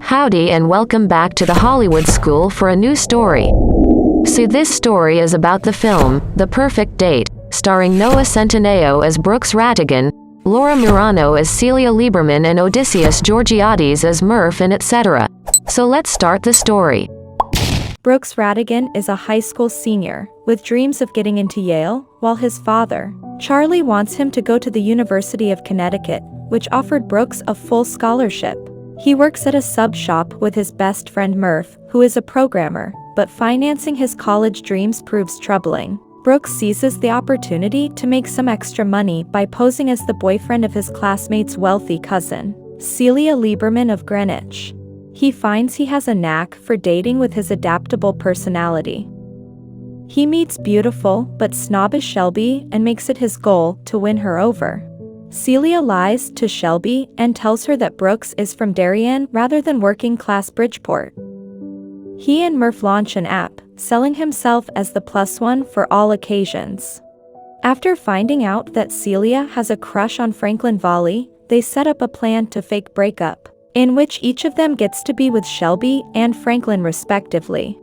Howdy and welcome back to the Hollywood School for a new story. So this story is about the film, The Perfect Date, starring Noah Centineo as Brooks Rattigan, Laura Murano as Celia Lieberman and Odysseus Georgiades as Murph and etc. So let's start the story. Brooks Rattigan is a high school senior, with dreams of getting into Yale, while his father, Charlie, wants him to go to the University of Connecticut, which offered Brooks a full scholarship. He works at a sub shop with his best friend Murph, who is a programmer, but financing his college dreams proves troubling. Brooks seizes the opportunity to make some extra money by posing as the boyfriend of his classmate's wealthy cousin, Celia Lieberman of Greenwich. He finds he has a knack for dating with his adaptable personality. He meets beautiful but snobbish Shelby and makes it his goal to win her over. Celia lies to Shelby and tells her that Brooks is from Darien rather than working-class Bridgeport. He and Murph launch an app, selling himself as the plus one for all occasions. After finding out that Celia has a crush on Franklin Volley, they set up a plan to fake breakup, in which each of them gets to be with Shelby and Franklin respectively.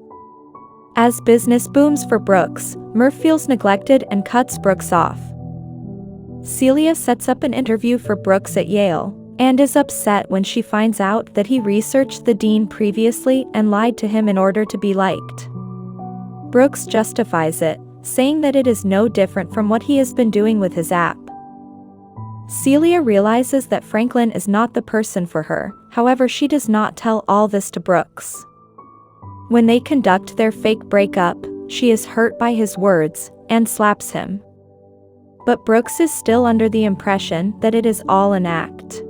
As business booms for Brooks, Murph feels neglected and cuts Brooks off. Celia sets up an interview for Brooks at Yale, and is upset when she finds out that he researched the dean previously and lied to him in order to be liked. Brooks justifies it, saying that it is no different from what he has been doing with his app. Celia realizes that Franklin is not the person for her, however she does not tell all this to Brooks. When they conduct their fake breakup, she is hurt by his words, and slaps him. But Brooks is still under the impression that it is all an act.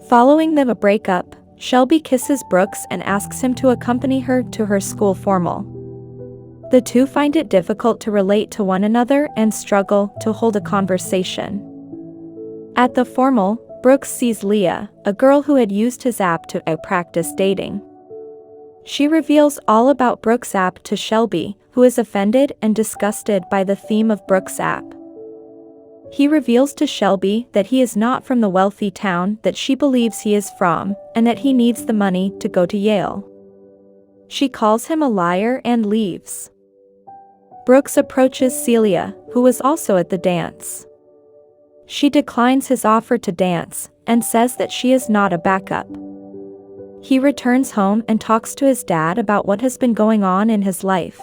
Following the breakup, Shelby kisses Brooks and asks him to accompany her to her school formal. The two find it difficult to relate to one another and struggle to hold a conversation. At the formal, Brooks sees Leah, a girl who had used his app to practice dating. She reveals all about Brooks' app to Shelby, who is offended and disgusted by the theme of Brooks' app. He reveals to Shelby that he is not from the wealthy town that she believes he is from, and that he needs the money to go to Yale. She calls him a liar and leaves. Brooks approaches Celia, who was also at the dance. She declines his offer to dance, and says that she is not a backup. He returns home and talks to his dad about what has been going on in his life.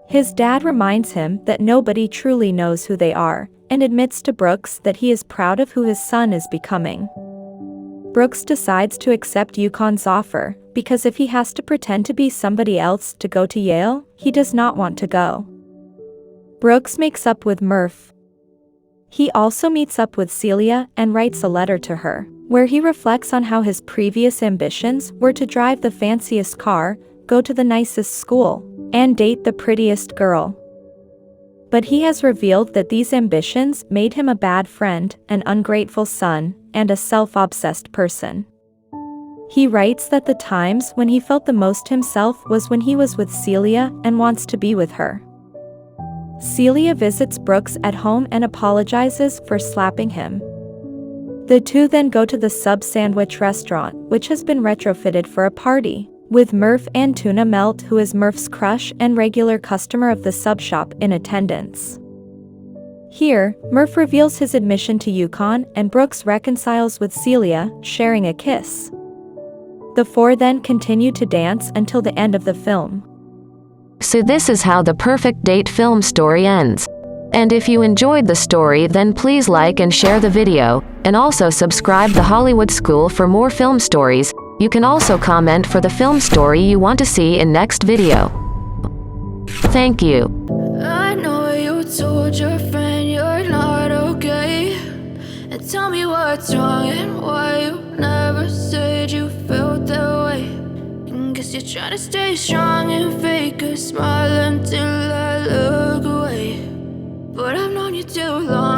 His dad reminds him that nobody truly knows who they are, and admits to Brooks that he is proud of who his son is becoming. Brooks decides to accept UConn's offer, because if he has to pretend to be somebody else to go to Yale, he does not want to go. Brooks makes up with Murph. He also meets up with Celia and writes a letter to her, where he reflects on how his previous ambitions were to drive the fanciest car, go to the nicest school, and date the prettiest girl. But he has revealed that these ambitions made him a bad friend, an ungrateful son, and a self-obsessed person. He writes that the times when he felt the most himself was when he was with Celia and wants to be with her. Celia visits Brooks at home and apologizes for slapping him. The two then go to the Sub Sandwich restaurant, which has been retrofitted for a party, with Murph and Tuna Melt, who is Murph's crush and regular customer of the sub shop, in attendance. Here, Murph reveals his admission to UConn and Brooks reconciles with Celia, sharing a kiss. The four then continue to dance until the end of the film. So this is how the Perfect Date film story ends. And if you enjoyed the story, then please like and share the video, and also subscribe the Hollywood School for more film stories. You can also comment for the film story you want to see in next video. Thank you. I know you told your friend you're not okay, and tell me what's wrong and why you never said you felt that way. And guess you're trying to stay strong and fake a smile until I look away, but I've known you too long.